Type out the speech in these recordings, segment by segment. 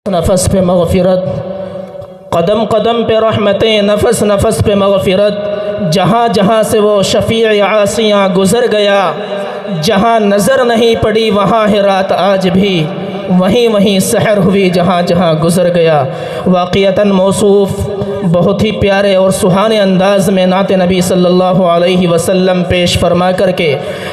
नफ़स पे मग़फ़िरत, क़दम क़दम पे रहमतें, नफ़स नफ़स पे मग़फ़िरत। जहाँ जहाँ से वो शफ़ीअ आसियाँ गुज़र गया, जहाँ नज़र नहीं पड़ी वहाँ है रात आज भी, वहीं वहीं सहर हुई जहाँ जहाँ गुज़र गया। वाक़ियतन मौसूफ़ बहुत ही प्यारे और सुहाने अंदाज़ में नाते नबी सल्लल्लाहु अलैहि वसल्लम पेश फरमा करके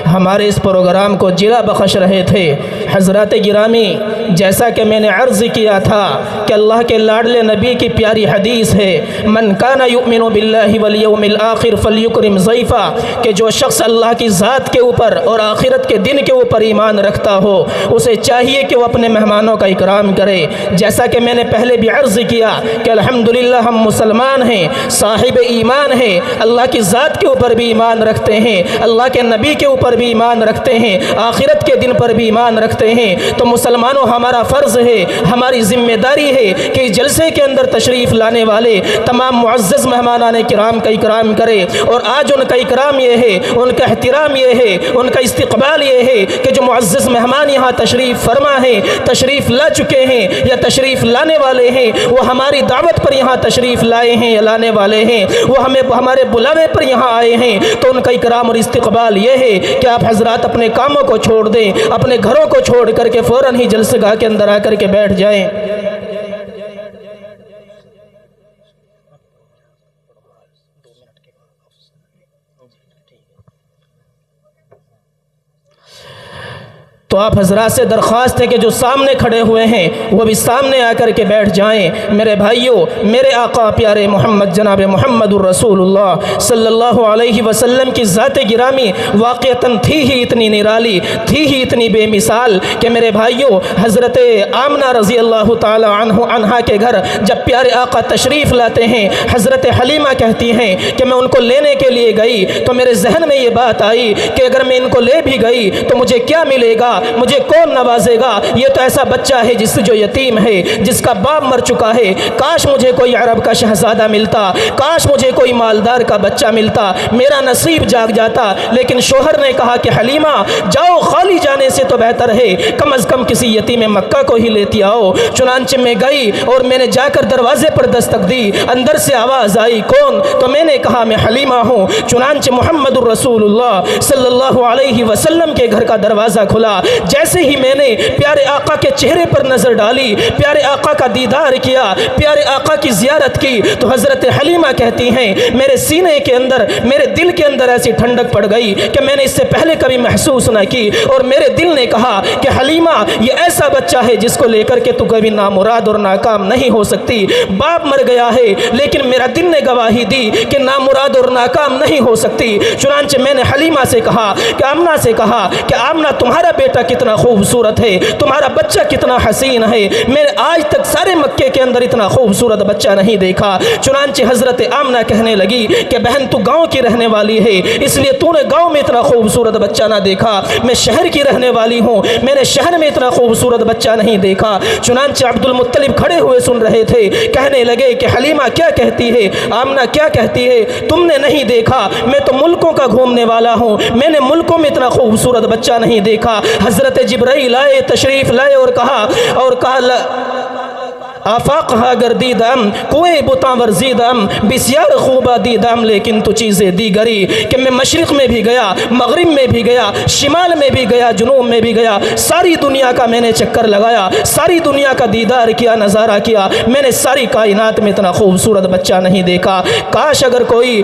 हमारे इस प्रोग्राम को जिला बख्श रहे थे। हज़रात गिरामी, जैसा कि मैंने अर्ज़ किया था कि अल्लाह के लाडले नबी की प्यारी हदीस है, मन काना युमिनु बिल्लाहि वल यौमिल आखिर फलयुकरिम ज़ैफ़ा, कि जो शख्स अल्लाह की ज़ात के ऊपर और आखिरत के दिन के ऊपर ईमान रखता हो, उसे चाहिए कि वो अपने मेहमानों का इकराम करे। जैसा कि मैंने पहले भी अर्ज़ किया कि अल्हम्दुलिल्लाह हम मुसलमान हैं, साहिब ईमान हैं, अल्लाह की ज़ात के ऊपर भी ईमान रखते हैं, अल्लाह के नबी के ऊपर भी ईमान रखते हैं, आखिरत के दिन पर भी ईमान रखते हैं। तो मुसलमानों, हमारा फ़र्ज़ है, हमारी ज़िम्मेदारी है कि इस जलसे के अंदर तशरीफ़ लाने वाले तमाम मुअज़्ज़ज़ मेहमानाने किराम का इकराम करें। और आज उनका इकराम ये है, उनका एहतराम ये है, उनका इस्तक़बाल ये है कि जो मुअज़्ज़ज़ मेहमान यहाँ तशरीफ़ फरमा है, तशरीफ़ ला चुके हैं या तशरीफ़ लाने वाले हैं, वो हमारी दावत पर यहाँ तशरीफ़ लाए हैं या लाने वाले हैं, वो हमें हमारे बुलावे पर यहाँ आए हैं। तो उनका इकराम और इस्तक़बाल ये है कि आप हज़रात अपने कामों को छोड़ दें, अपने घरों को छोड़ करके फ़ौरन ही जलसेगाह के अंदर आकर के बैठ जाएं। तो आप हज़रात से दरख्वास्त है कि जो सामने खड़े हुए हैं वो भी सामने आकर के बैठ जाएं। मेरे भाइयों, मेरे आका प्यारे मोहम्मद जनाब मोहम्मदुर रसूलुल्लाह सल्लल्लाहु अलैहि वसल्लम की ज़ात गिरामी वाक़ियतन थी ही इतनी निराली, थी ही इतनी बेमिसाल कि मेरे भाइयों, हज़रत आमना रज़ी अल्लाह ताला अन्हा के घर जब प्यारे आका तशरीफ़ लाते हैं, हज़रत हलीमा कहती हैं कि मैं उनको लेने के लिए गई तो मेरे जहन में ये बात आई कि अगर मैं इनको ले भी गई तो मुझे क्या मिलेगा, मुझे कौन नवाजेगा। ये तो ऐसा बच्चा है जो यतीम है, जिसका बाप मर चुका है। काश मुझे कोई अरब का शहजादा मिलता, काश मुझे कोई मालदार का बच्चा मिलता, मेरा नसीब जाग जाता। लेकिन शोहर ने कहा कि हलीमा जाओ, खाली जाने से तो बेहतर है कम अज़ कम किसी यतीम मक्का को ही लेती आओ। चुनांचे में गई और मैंने जाकर दरवाजे पर दस्तक दी, अंदर से आवाज़ आई, कौन? तो मैंने कहा मैं हलीमा हूँ। चुनांचे मोहम्मदुर रसूलुल्लाह सल्लल्लाहु अलैहि वसल्लम के घर का दरवाज़ा खुला। जैसे ही मैंने प्यारे आका के चेहरे पर नज़र डाली, प्यारे आका का दीदार किया, प्यारे आका की ज़ियारत की, तो हज़रत हलीमा कहती हैं मेरे सीने के अंदर, मेरे दिल के अंदर ऐसी ठंडक पड़ गई कि मैंने इससे पहले कभी महसूस न की। और मेरे दिल ने कहा कि हलीमा, ये ऐसा बच्चा है जिसको लेकर के तू कभी नामुराद और नाकाम नहीं हो सकती। बाप मर गया है लेकिन मेरा दिल ने गवाही दी कि नामुराद और नाकाम नहीं हो सकती। चुनांचे मैंने हलीमा से कहा कि आमना से कहा कि आमना, तुम्हारा बेटा कितना खूबसूरत है, तुम्हारा बच्चा कितना हसीन है, मैंने आज तक सारे मक्के के अंदर इतना खूबसूरत बच्चा नहीं देखा। चुनांचे हज़रत आमना कहने लगी कि बहन, तू गांव की रहने वाली है, इसलिए तूने गांव में इतना खूबसूरत बच्चा ना देखा। मैं शहर की रहने वाली हूँ, मैंने शहर में इतना खूबसूरत बच्चा नहीं देखा। चुनांचे अब्दुल मुत्तलिब खड़े हुए सुन रहे थे, कहने लगे कि हलीमा क्या कहती है, आमना क्या कहती है, तुमने नहीं देखा? मैं तो मुल्कों का घूमने वाला हूँ, मैंने मुल्कों में इतना खूबसूरत बच्चा नहीं देखा। हज़रत जिब्राइल आए, तशरीफ़ लाए और कहा आफाक हागर दीदम कोई बुता वर्जीदम बिस्यार खूबा दीदम, लेकिन तो चीज़ें दी गरी कि मैं मशरिक़ में भी गया, मगरिब में भी गया, शिमाल में भी गया, जुनूब में भी गया, सारी दुनिया का मैंने चक्कर लगाया, सारी दुनिया का दीदार किया, नज़ारा किया, मैंने सारी कायनात में इतना खूबसूरत बच्चा नहीं देखा। काश अगर कोई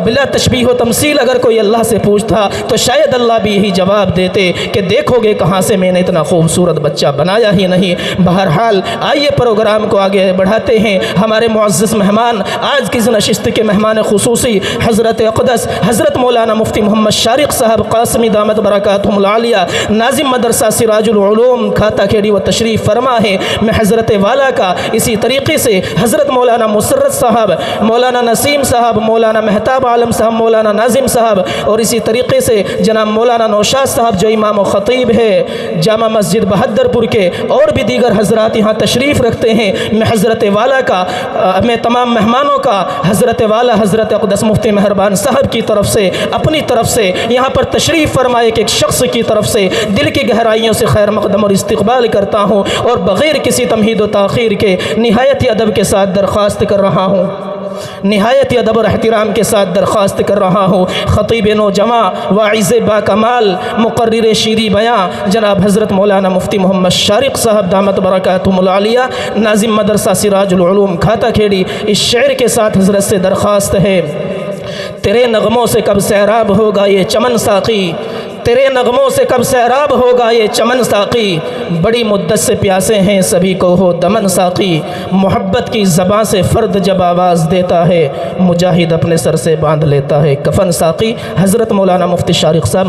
बिला तशबीह व तमसील अगर कोई अल्लाह से पूछता तो शायद अल्लाह भी यही जवाब देते कि देखोगे कहाँ से मैंने इतना खूबसूरत बच्चा बनाया ही नहीं। बहरहाल आइए प्रोग्राम को आगे बढ़ाते हैं। हमारे मुअज़्ज़ज़ मेहमान, आज की इस नशिस्त के मेहमान खुसूसी हज़रत अक़दस हज़रत मौलाना मुफ्ती मोहम्मद शारिक़ साहब क़ासिमी दामत बरकातुहुल आलिया, नाज़िम मदरसा सिराजुल उलूम खाता खेड़ी व तशरीफ़ फरमा है। मैं हज़रत वाला का इसी तरीक़े से हज़रत मौलाना मुसर्रत साहब, मौलाना नसीम साहब, मौलाना मेहताब आलम साहब, मौलाना नाज़िम साहब और इसी तरीक़े से जनाब मौलाना नौशाद साहब जो इमाम व ख़तीब है जामा मस्जिद बहद्दरपुर के, और भी दीगर हज़रात यहाँ तशरीफ़ रखते हैं। मैं हज़रत वाला का मैं तमाम मेहमानों का हज़रत वाला हज़रत अक़दस मुफ्ती मेहरबान साहब की तरफ से, अपनी तरफ से, यहाँ पर तशरीफ़ फरमाए कि एक शख्स की तरफ से दिल की गहराइयों से खैर मक़दम और इस्तक़बाल करता हूँ और बग़ैर किसी तमहीद व ताख़ीर के निहायत अदब के साथ दरख्वास्त कर रहा हूँ, निहायत अदब और एहतराम के साथ दरख्वास्त कर रहा हूँ। ख़तीब नौजवां वाइज़ बाकमाल मुक़र्रिर शीरी बयां जनाब हज़रत मौलाना मुफ्ती मोहम्मद शारिक़ साहब दामत बरकातुहुल आलिया नाज़िम मदरसा सिराजुल उलूम खाता खेड़ी, इस शेर के साथ हज़रत से दरख्वास्त है, तेरे नगमों से कब सैराब होगा ये चमन साक़ी, तेरे नगमों से कब सैराब होगा ये चमन साक़ी, बड़ी मुद्दत से प्यासे हैं सभी को हो दमन साक़ी, मोहब्बत की ज़बां से फ़र्द जब आवाज़ देता है मुजाहिद अपने सर से बांध लेता है कफ़न साक़ी। हज़रत मौलाना मुफ्ती शारिक़ साहब